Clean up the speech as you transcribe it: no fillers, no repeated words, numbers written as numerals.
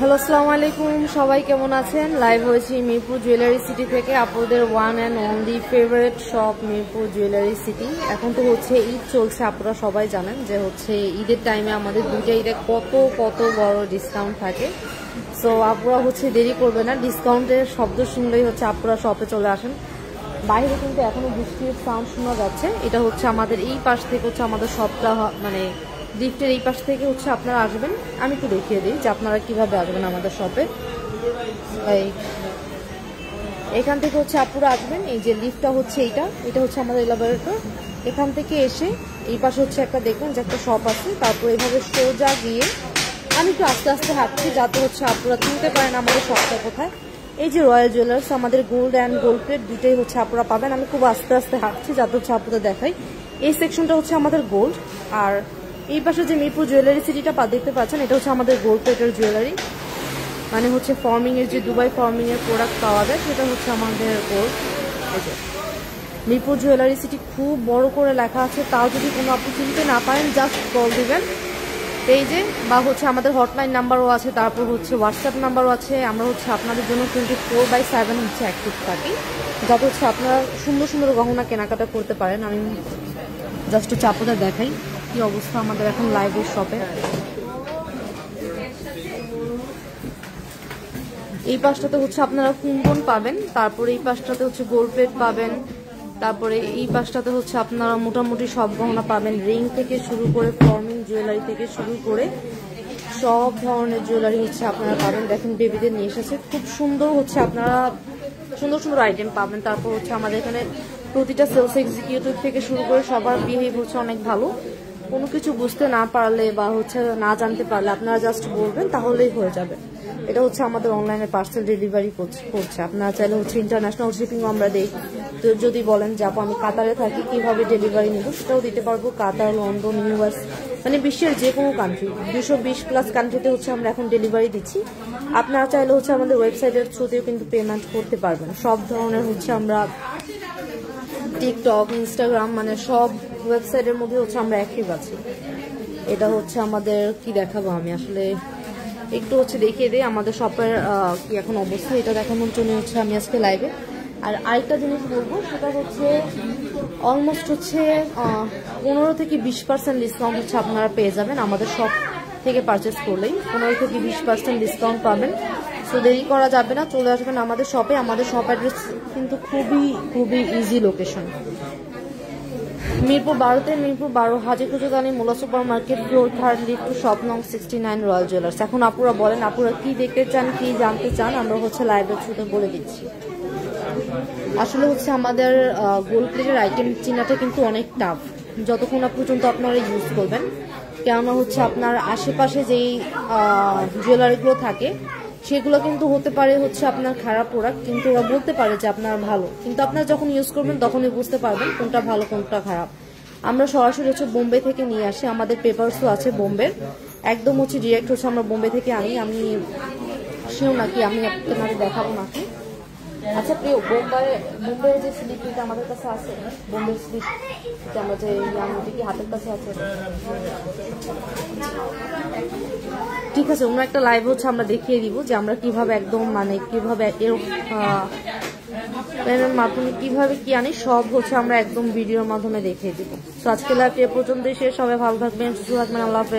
Hello, আসসালামু আলাইকুম। সবাই কেমন আছেন? লাইভ হয়েছি মিরপুর জুয়েলারি সিটি থেকে, আপনাদের one and only favourite shop Mirpur jewellery city. এখন তো হচ্ছে ঈদ চলছে, আপনারা সবাই জানেন যে হচ্ছে ঈদের টাইমে আমাদের দুইটা ঈদে কত কত বড় ডিসকাউন্ট থাকে। সো আপনারা হচ্ছে দেরি করবে না, ডিসকাউন্টের শব্দ শুনলেই হচ্ছে আপনারা শপে চলে আসেন। বাইরে কিন্তু এখনো বৃষ্টির সাউন্ড শোনা যাচ্ছে। এটা হচ্ছে আমাদের এই পাশ থেকে হচ্ছে আমাদের শপটা, মানে লিফটের এই পাশ থেকে হচ্ছে আপনারা আসবেন। আমি একটু দেখিয়ে দিই যে আপনারা কিভাবে আসবেন আমাদের শপে। এখান থেকে হচ্ছে আপনারা আসবেন, এই যে লিফটটা হচ্ছে এটা হচ্ছে আমাদের এলাভেটর। এখান থেকে এসে এই পাশে হচ্ছে একটা দেখবেন যে একটা শপ আছে, তারপর এইভাবে সোজা গিয়ে আমি একটু আস্তে আস্তে হাঁটছি যাতে হচ্ছে আপনারা চিনতে পারেন আমাদের শপটা কোথায়। এই যে রয়্যাল জুয়েলার্স, আমাদের গোল্ড অ্যান্ড গোল্ড প্লেট দুটোই হচ্ছে আপনারা পাবেন। আমি খুব আস্তে আস্তে হাঁটছি যাতে হচ্ছে আপনাদের দেখাই। এই সেকশনটা হচ্ছে আমাদের গোল্ড, আর এই পাশে যে মিরপুর জুয়েলারি সিটিটা দেখতে পাচ্ছেন, এটা হচ্ছে আমাদের গোল্ড প্লেটের জুয়েলারি, মানে হচ্ছে ফর্মিং এর যে দুবাই ফর্মিং এর প্রোডাক্ট পাওয়া যায় সেটা হচ্ছে আমাদের গোল্ড। এই যে মিরপুর জুয়েলারি সিটি খুব বড় করে লেখা আছে, তাও যদি কোনো আপনি চিনতে না পারেন জাস্ট কল দিবেন পেজে, বা হচ্ছে আমাদের হটলাইন নাম্বারও আছে, তারপর হচ্ছে হোয়াটসঅ্যাপ নাম্বারও আছে। আমরা হচ্ছে আপনাদের জন্য 24/7 হচ্ছে অ্যাক্টিভ থাকি, যাতে হচ্ছে আপনারা সুন্দর সুন্দর গহনা কেনাকাটা করতে পারেন। আমি জাস্ট হচ্ছে আপনাদের দেখাই কি অবস্থা আমাদের এখন লাইভের শপে। এই পাশটাতে হচ্ছে আপনারা কুন্দন পাবেন, তারপরে এই পাশটাতে হচ্ছে গোল্ড প্লেট পাবেন, তারপরে এই পাশটাতে হচ্ছে আপনারা মোটামুটি সব গহনা পাবেন, রিং থেকে শুরু করে ফর্মিং জুয়েলারি থেকে শুরু করে সব ধরনের জুয়েলারি হচ্ছে আপনারা পাবেন। দেখেন বেবিদের নিয়ে এসেছে, খুব সুন্দর হচ্ছে আপনারা সুন্দর সুন্দর আইটেম পাবেন। তারপর হচ্ছে আমাদের এখানে প্রতিটা সেলস এক্সিকিউটিভ থেকে শুরু করে সবার বিহেভ হচ্ছে অনেক ভালো। কোনো কিছু বুঝতে না পারলে বা হচ্ছে না জানতে পারলে আপনারা জাস্ট বলবেন, তাহলেই হয়ে যাবে। এটা হচ্ছে আমাদের অনলাইনে পার্সেল ডেলিভারি করছে। আপনারা চাইলে হচ্ছে ইন্টারন্যাশনাল শিপিং আমরা দেই। তো যদি বলেন যে আপু আমি কাতারে থাকি, কিভাবে ডেলিভারি নিব, সেটাও দিতে পারবো। কাতার, লন্ডন, ইউএস, মানে বিশ্বের যে কোনো কান্ট্রি, 220+ কান্ট্রিতে হচ্ছে আমরা এখন ডেলিভারি দিচ্ছি। আপনারা চাইলে হচ্ছে আমাদের ওয়েবসাইটের থ্রুতেও কিন্তু পেমেন্ট করতে পারবেন। সব ধরনের হচ্ছে আমরা টিকটক, ইনস্টাগ্রাম, মানে সব ওয়েবসাইটের মধ্যে হচ্ছে আমরা অ্যাক্টিভ আছি। এটা হচ্ছে আমাদের কি দেখাবো, আমি আসলে একটু হচ্ছে দেখিয়ে দিই আমাদের শপের কি এখন অবস্থা। এটা দেখানোর জন্য হচ্ছে আমি আজকে লাইভে। আর আরেকটা জিনিস বলবো, সেটা হচ্ছে অলমোস্ট হচ্ছে 15 থেকে 20% ডিসকাউন্ট হচ্ছে আপনারা পেয়ে যাবেন আমাদের শপ থেকে পারচেস করলেই। 15 থেকে 20% ডিসকাউন্ট পাবেন। সো দেরি করা যাবে না, চলে আসবেন আমাদের শপে। আমাদের শপ অ্যাড্রেস কিন্তু খুবই খুবই ইজি লোকেশন, মিরপুর 12-তে, মিরপুর 12 হাজিকুজুদ Ali Mollah super market, floor 3, lift to shop নং 69 রয়্যাল জুয়েলার্স। এখন আপুরা বলেন আপুরা কি দেখতে চান, কি জানতে চান, আমরা হচ্ছে লাইভের থ্রুতে বলে দিচ্ছি। আসলে হচ্ছে আমাদের গোল্ড প্লেটের আইটেম চিনাটা কিন্তু অনেক টাফ, যতক্ষণ না পর্যন্ত আপনারা ইউজ করবেন। কেননা হচ্ছে আপনার আশেপাশে যেই জুয়েলারিগুলো থাকে সেগুলো কিন্তু হতে পারে হচ্ছে আপনার খারাপ প্রোডাক্ট, কিন্তু ওরা বলতে পারে যে আপনার ভালো, কিন্তু আপনারা যখন ইউজ করবেন তখনই বুঝতে পারবেন কোনটা ভালো কোনটা খারাপ। আমরা সরাসরি হচ্ছে বোম্বে থেকে নিয়ে আসি, আমাদের পেপারসও আছে বোম্বের, একদম হচ্ছে ডিরেক্ট হচ্ছে আমরা বোম্বে থেকে আনি। আমি সেও নাকি আমি আপনাদের দেখাবো নাকি। আচ্ছা প্রিয়, বোম্বের যে স্লিপটা আমাদের কাছে আছে, বোম্বের স্লিপ আমরা যে ইয়ানটি কি হাতের কাছে আছে, ঠিক আছে, অন্য একটা লাইভ হচ্ছে আমরা দেখিয়ে দিব যে আমরা কিভাবে একদম মানে কিভাবে এর মাধ্যমে কিভাবে কি আনি, সব হচ্ছে আমরা একদম ভিডিওর মাধ্যমে দেখিয়ে দিব। তো আজকে লাইভ এ পর্যন্তই শেষ। সবাই ভালো থাকবেন, সুস্থ থাকবেন, আল্লাহ হাফেজ।